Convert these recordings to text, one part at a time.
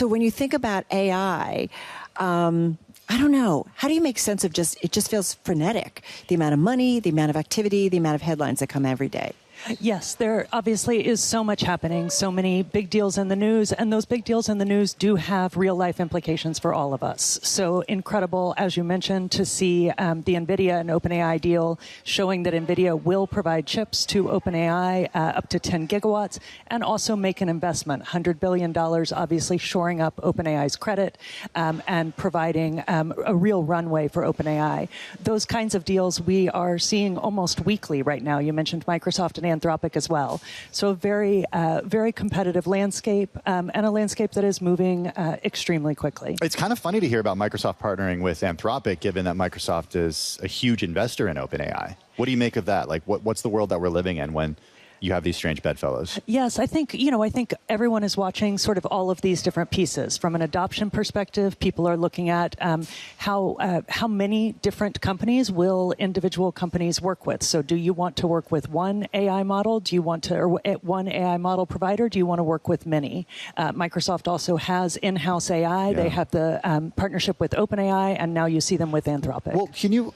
So when you think about AI, I don't know. How do you make sense of it just feels frenetic, the amount of money, the amount of activity, the amount of headlines that come every day? Yes, there obviously is so much happening, so many big deals in the news, and those big deals in the news do have real-life implications for all of us. So incredible, as you mentioned, to see the NVIDIA and OpenAI deal showing that NVIDIA will provide chips to OpenAI up to 10 gigawatts and also make an investment, $100 billion, obviously shoring up OpenAI's credit and providing a real runway for OpenAI. Those kinds of deals we are seeing almost weekly right now. You mentioned Microsoft and Anthropic as well. So a very, very competitive landscape and a landscape that is moving extremely quickly. It's kind of funny to hear about Microsoft partnering with Anthropic, given that Microsoft is a huge investor in OpenAI. What do you make of that? Like, what's the world that we're living in when you have these strange bedfellows? Yes, I think everyone is watching sort of all of these different pieces. From an adoption perspective, people are looking at how many different companies will individual companies work with. So do you want to work with one AI model? Do you want to, or one AI model provider? Do you want to work with many? Microsoft also has in-house AI. Yeah. They have the partnership with OpenAI, and now you see them with Anthropic. Well, can you...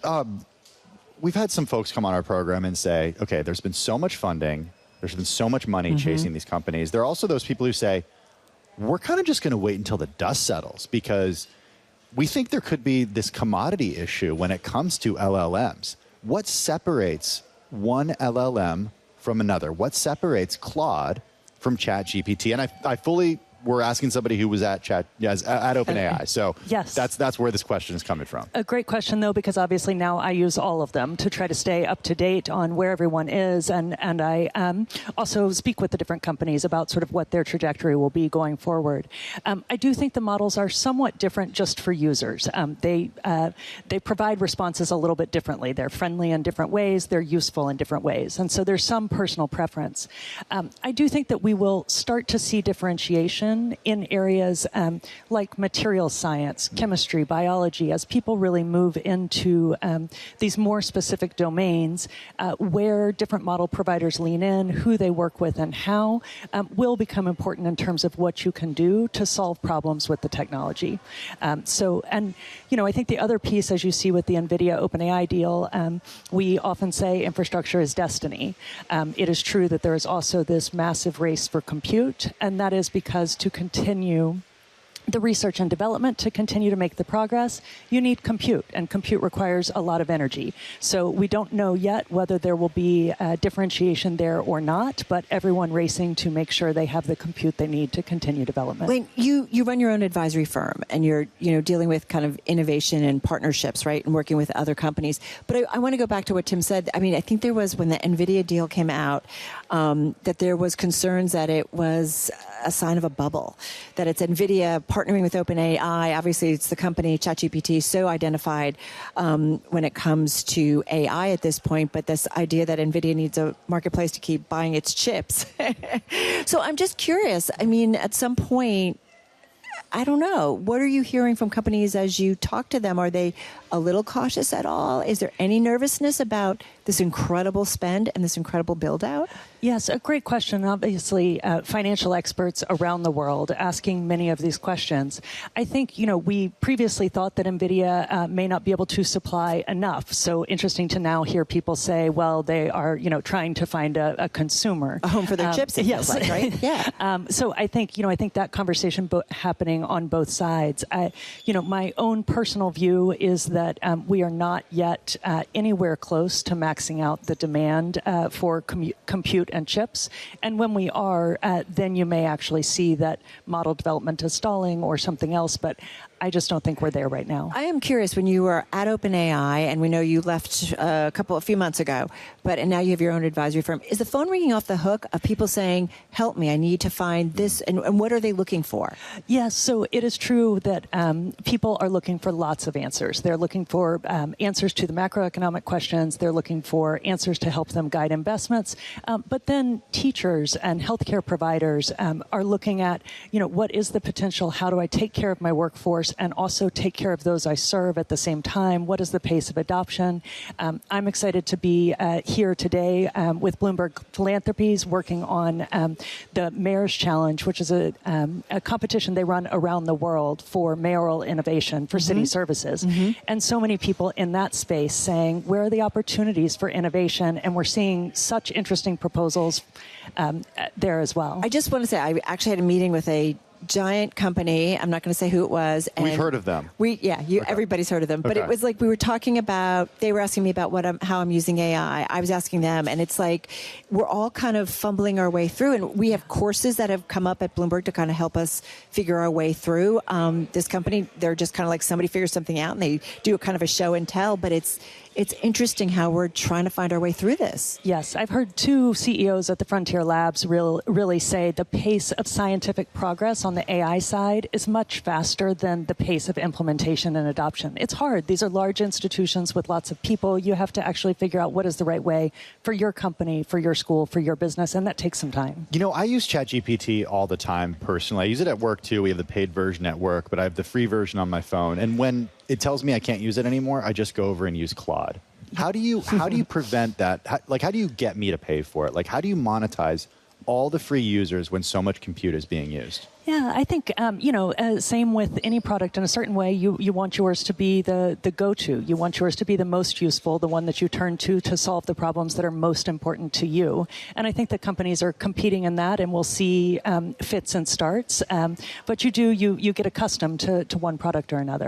We've had some folks come on our program and say, okay, there's been so much funding, there's been so much money chasing these companies. There are also those people who say, we're kind of just going to wait until the dust settles because we think there could be this commodity issue when it comes to LLMs. What separates one LLM from another? What separates Claude from ChatGPT? And I fully... We're asking somebody who was at OpenAI. So yes. That's where this question is coming from. A great question, though, because obviously now I use all of them to try to stay up to date on where everyone is. And I also speak with the different companies about sort of what their trajectory will be going forward. I do think the models are somewhat different just for users. They provide responses a little bit differently. They're friendly in different ways. They're useful in different ways. And so there's some personal preference. I do think that we will start to see differentiation in areas like material science, chemistry, biology, as people really move into these more specific domains where different model providers lean in, who they work with and how, will become important in terms of what you can do to solve problems with the technology. I think the other piece, as you see with the NVIDIA OpenAI deal, we often say infrastructure is destiny. It is true that there is also this massive race for compute, and that is because to continue the research and development, to continue to make the progress, you need compute, and compute requires a lot of energy. So we don't know yet whether there will be differentiation there or not, but everyone racing to make sure they have the compute they need to continue development. Wayne, you run your own advisory firm, and you're dealing with kind of innovation and partnerships, right, and working with other companies. But I want to go back to what Tim said. I mean, I think there was, when the NVIDIA deal came out, that there was concerns that it was a sign of a bubble, that it's NVIDIA partnering with OpenAI. Obviously, it's the company, ChatGPT, so identified when it comes to AI at this point, but this idea that NVIDIA needs a marketplace to keep buying its chips. So I'm just curious. I mean, at some point, I don't know. What are you hearing from companies as you talk to them? Are they a little cautious at all? Is there any nervousness about this incredible spend and this incredible build out? Yes, a great question. Obviously, financial experts around the world asking many of these questions. I think, we previously thought that NVIDIA may not be able to supply enough. So interesting to now hear people say, well, they are, trying to find a consumer. A home for their chips, it feels like, right? Yeah. So I think that conversation happening on both sides. My own personal view is that we are not yet anywhere close to maxing out the demand for compute and chips. And when we are, then you may actually see that model development is stalling or something else. But I just don't think we're there right now. I am curious, when you were at OpenAI, and we know you left a few months ago, and now you have your own advisory firm, is the phone ringing off the hook of people saying, help me, I need to find this, and what are they looking for? Yes, so it is true that people are looking for lots of answers. They're looking for answers to the macroeconomic questions. They're looking for answers to help them guide investments. But then teachers and healthcare providers are looking at, what is the potential? How do I take care of my workforce and also take care of those I serve at the same time? What is the pace of adoption? I'm excited to be here today with Bloomberg Philanthropies working on the Mayor's Challenge, which is a competition they run around the world for mayoral innovation for city services. And so many people in that space saying, where are the opportunities for innovation? And we're seeing such interesting proposals there as well. I just want to say, I actually had a meeting with a giant company. I'm not going to say who it was. And we've heard of them. Everybody's heard of them. But it was like we were talking about. They were asking me about how I'm using AI. I was asking them, and it's like we're all kind of fumbling our way through. And we have courses that have come up at Bloomberg to kind of help us figure our way through. This company, they're just kind of like somebody figures something out, and they do a kind of a show and tell. But it's interesting how we're trying to find our way through this. Yes, I've heard 2 CEOs at the Frontier Labs really say the pace of scientific progress on the AI side is much faster than the pace of implementation and adoption. It's hard. These are large institutions with lots of people. You have to actually figure out what is the right way for your company, for your school, for your business, and that takes some time. I use ChatGPT all the time personally. I use it at work too. We have the paid version at work, but I have the free version on my phone. And when it tells me I can't use it anymore, I just go over and use Claude. How do you prevent that? How do you get me to pay for it? How do you monetize all the free users when so much compute is being used? Yeah, I think, same with any product. In a certain way, you want yours to be the go-to. You want yours to be the most useful, the one that you turn to solve the problems that are most important to you. And I think that companies are competing in that, and we'll see fits and starts. But you get accustomed to one product or another.